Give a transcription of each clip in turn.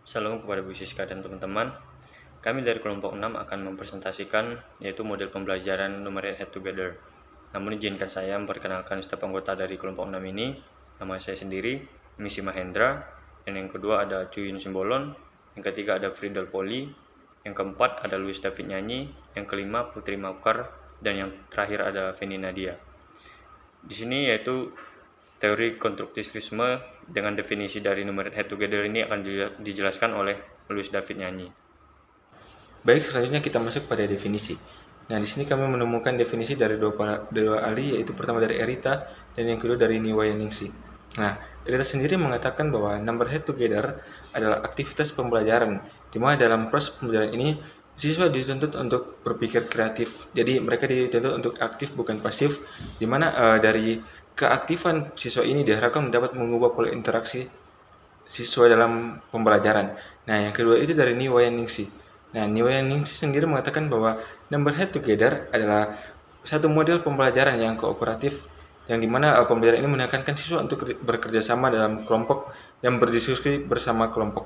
Salam kepada Bu Siska dan teman-teman. Kami dari kelompok 6 akan mempresentasikan yaitu model pembelajaran Numeric Head Together. Namun izinkan saya memperkenalkan setiap anggota dari kelompok 6 ini. Nama saya sendiri, Misi Mahendra, dan yang kedua ada Cuyun Simbolon, yang ketiga ada Fridel Poli, yang keempat ada Luis David Nyanyi, yang kelima Putri Maukar, dan yang terakhir ada Feni Nadia. Di sini yaitu teori konstruktivisme dengan definisi dari Numeric Head Together ini akan dijelaskan oleh Luis David Nyanyi. Baik, selanjutnya kita masuk pada definisi. Nah, di sini kami menemukan definisi dari dua ahli, yaitu pertama dari Erita dan yang kedua dari Niwayaningsi. Nah, Erita sendiri mengatakan bahwa number head together adalah aktivitas pembelajaran, di mana dalam proses pembelajaran ini siswa dituntut untuk berpikir kreatif. Jadi mereka dituntut untuk aktif bukan pasif, di mana dari keaktifan siswa ini diharapkan dapat mengubah pola interaksi siswa dalam pembelajaran. Nah, yang kedua itu dari Niwayaningsi. Nah, Niwayaningsi sendiri mengatakan bahwa number head together adalah satu model pembelajaran yang kooperatif, yang dimana pembelajaran ini menekankan siswa untuk bekerja sama dalam kelompok dan berdiskusi bersama kelompok.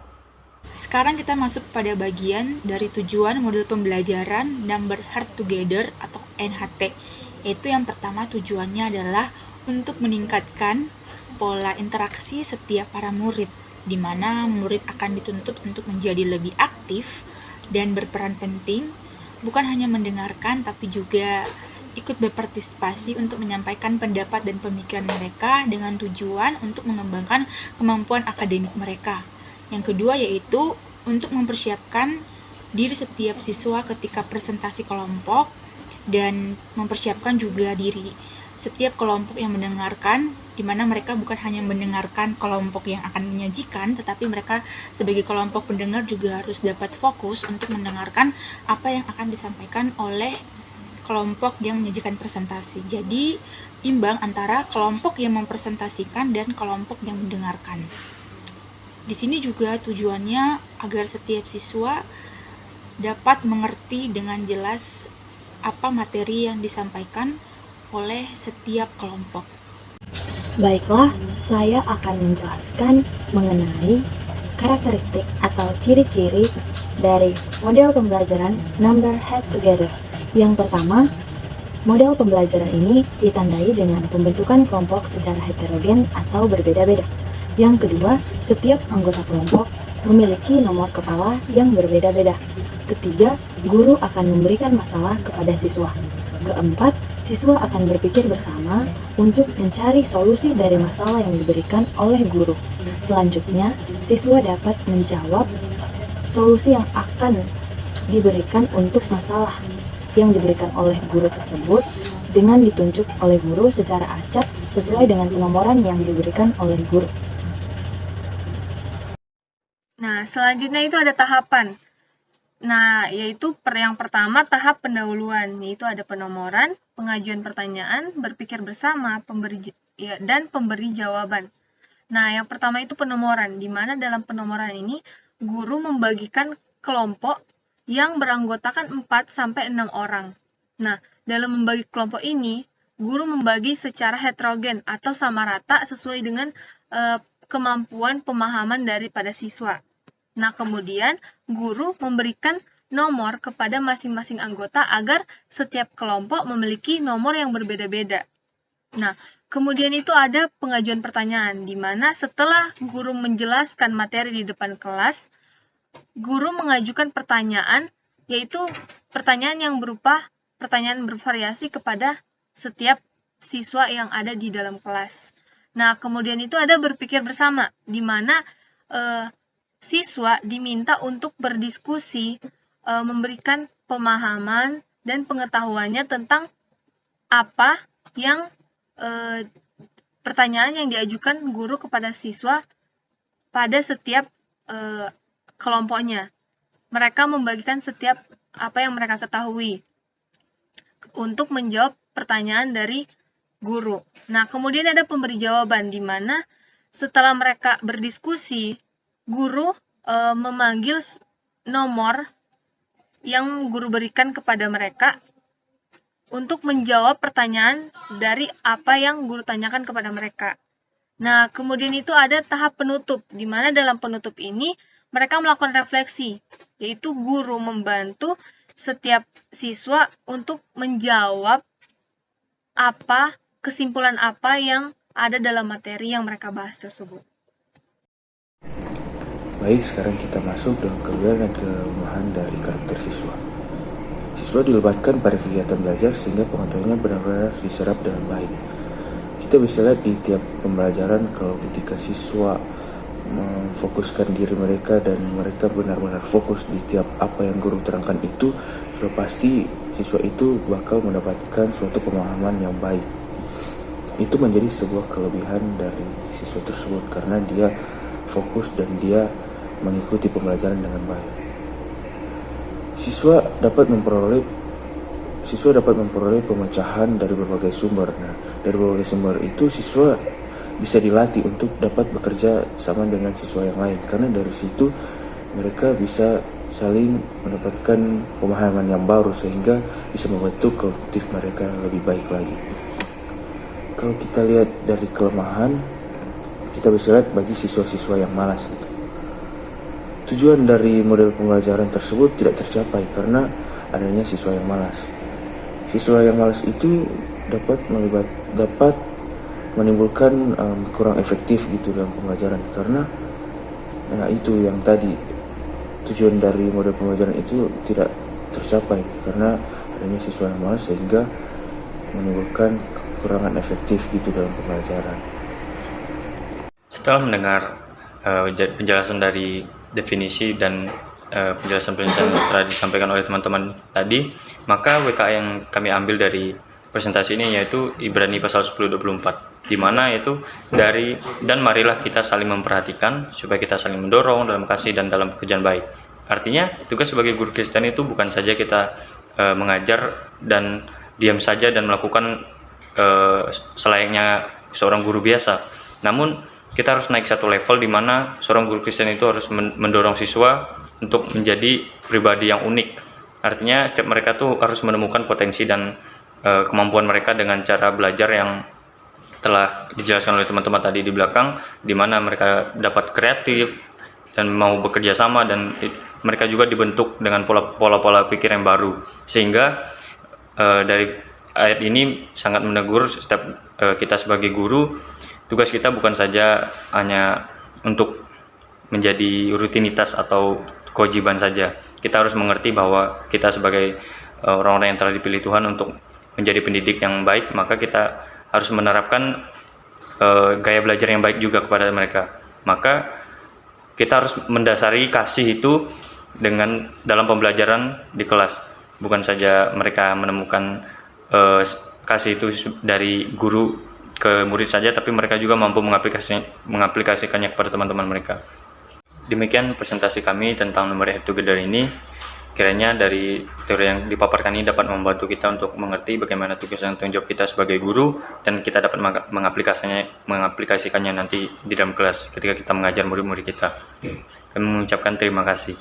Sekarang kita masuk pada bagian dari tujuan model pembelajaran Number Head Together atau NHT. Yaitu yang pertama tujuannya adalah untuk meningkatkan pola interaksi setiap para murid, di mana murid akan dituntut untuk menjadi lebih aktif dan berperan penting, bukan hanya mendengarkan tapi juga ikut berpartisipasi untuk menyampaikan pendapat dan pemikiran mereka dengan tujuan untuk mengembangkan kemampuan akademik mereka. Yang kedua yaitu untuk mempersiapkan diri setiap siswa ketika presentasi kelompok dan mempersiapkan juga diri setiap kelompok yang mendengarkan, di mana mereka bukan hanya mendengarkan kelompok yang akan menyajikan, tetapi mereka sebagai kelompok pendengar juga harus dapat fokus untuk mendengarkan apa yang akan disampaikan oleh kelompok yang menyajikan presentasi. Jadi imbang antara kelompok yang mempresentasikan dan kelompok yang mendengarkan. Di sini juga tujuannya agar setiap siswa dapat mengerti dengan jelas apa materi yang disampaikan oleh setiap kelompok. Baiklah, saya akan menjelaskan mengenai karakteristik atau ciri-ciri dari model pembelajaran Number Head Together. Yang pertama, model pembelajaran ini ditandai dengan pembentukan kelompok secara heterogen atau berbeda-beda. Yang kedua, setiap anggota kelompok memiliki nomor kepala yang berbeda-beda. Ketiga, guru akan memberikan masalah kepada siswa. Keempat, siswa akan berpikir bersama untuk mencari solusi dari masalah yang diberikan oleh guru. Selanjutnya, siswa dapat menjawab solusi yang akan diberikan untuk masalah yang diberikan oleh guru tersebut dengan ditunjuk oleh guru secara acak sesuai dengan penomoran yang diberikan oleh guru. Nah, selanjutnya itu ada tahapan. Nah, yaitu yang pertama tahap pendahuluan, yaitu ada penomoran, pengajuan pertanyaan, berpikir bersama, dan pemberi jawaban. Nah, yang pertama itu penomoran, di mana dalam penomoran ini guru membagikan kelompok yang beranggotakan 4-6 orang. Nah, dalam membagi kelompok ini, guru membagi secara heterogen atau sama rata sesuai dengan kemampuan pemahaman daripada siswa. Nah, kemudian guru memberikan nomor kepada masing-masing anggota agar setiap kelompok memiliki nomor yang berbeda-beda. Nah, kemudian itu ada pengajuan pertanyaan, di mana setelah guru menjelaskan materi di depan kelas, guru mengajukan pertanyaan, yaitu pertanyaan yang berupa pertanyaan bervariasi kepada setiap siswa yang ada di dalam kelas. Nah, kemudian itu ada berpikir bersama, di mana siswa diminta untuk berdiskusi, memberikan pemahaman dan pengetahuannya tentang apa yang pertanyaan yang diajukan guru kepada siswa pada setiap kelompoknya. Mereka membagikan setiap apa yang mereka ketahui untuk menjawab pertanyaan dari guru. Nah, kemudian ada pemberi jawaban, di mana setelah mereka berdiskusi, guru memanggil nomor yang guru berikan kepada mereka untuk menjawab pertanyaan dari apa yang guru tanyakan kepada mereka. Nah, kemudian itu ada tahap penutup, di mana dalam penutup ini mereka melakukan refleksi, yaitu guru membantu setiap siswa untuk menjawab kesimpulan apa yang ada dalam materi yang mereka bahas tersebut. Baik, sekarang kita masuk dalam kelebihan dan kelemahan dari karakter siswa. Siswa dilibatkan pada kegiatan belajar sehingga pengetahuannya benar-benar diserap dengan baik. Kita bisa lihat di tiap pembelajaran kalau ketika siswa memfokuskan diri mereka dan mereka benar-benar fokus di tiap apa yang guru terangkan itu, sudah pasti siswa itu bakal mendapatkan suatu pemahaman yang baik. Itu menjadi sebuah kelebihan dari siswa tersebut karena dia fokus dan dia mengikuti pembelajaran dengan baik. Siswa dapat memperoleh pemecahan dari berbagai sumber. Nah, dari berbagai sumber itu siswa bisa dilatih untuk dapat bekerja sama dengan siswa yang lain karena dari situ mereka bisa saling mendapatkan pemahaman yang baru sehingga bisa membentuk kognitif mereka lebih baik lagi. Kalau kita lihat dari kelemahan, kita bisa lihat bagi siswa-siswa yang malas. Tujuan dari model pembelajaran tersebut tidak tercapai karena adanya siswa yang malas. Siswa yang malas itu dapat menimbulkan kurang efektif gitu dalam pembelajaran karena itu yang tadi tujuan dari model pembelajaran itu tidak tercapai karena adanya siswa yang malas sehingga menimbulkan kekurangan efektif gitu dalam pembelajaran. Setelah mendengar penjelasan dari definisi dan penjelasan-penjelasan yang telah disampaikan oleh teman-teman tadi, maka WKA yang kami ambil dari presentasi ini yaitu Ibrani pasal 10:24, di mana yaitu dan marilah kita saling memperhatikan supaya kita saling mendorong dalam kasih dan dalam pekerjaan baik. Artinya tugas sebagai guru Kristen itu bukan saja kita mengajar dan diam saja dan melakukan selayaknya seorang guru biasa, namun kita harus naik satu level di mana seorang guru Kristen itu harus mendorong siswa untuk menjadi pribadi yang unik. Artinya setiap mereka tuh harus menemukan potensi dan kemampuan mereka dengan cara belajar yang telah dijelaskan oleh teman-teman tadi di belakang, di mana mereka dapat kreatif dan mau bekerja sama dan mereka juga dibentuk dengan pola-pola pikir yang baru. Sehingga dari ayat ini sangat menegur setiap kita sebagai guru. Tugas kita bukan saja hanya untuk menjadi rutinitas atau kewajiban saja. Kita harus mengerti bahwa kita sebagai orang-orang yang telah dipilih Tuhan untuk menjadi pendidik yang baik, maka kita harus menerapkan gaya belajar yang baik juga kepada mereka. Maka kita harus mendasari kasih itu dalam pembelajaran di kelas. Bukan saja mereka menemukan kasih itu dari guru ke murid saja, tapi mereka juga mampu mengaplikasikannya kepada teman-teman mereka. Demikian presentasi kami tentang Numeric Head Together ini. Kiranya dari teori yang dipaparkan ini dapat membantu kita untuk mengerti bagaimana tugas dan tanggung jawab kita sebagai guru, dan kita dapat mengaplikasikannya nanti di dalam kelas ketika kita mengajar murid-murid kita. Kami mengucapkan terima kasih.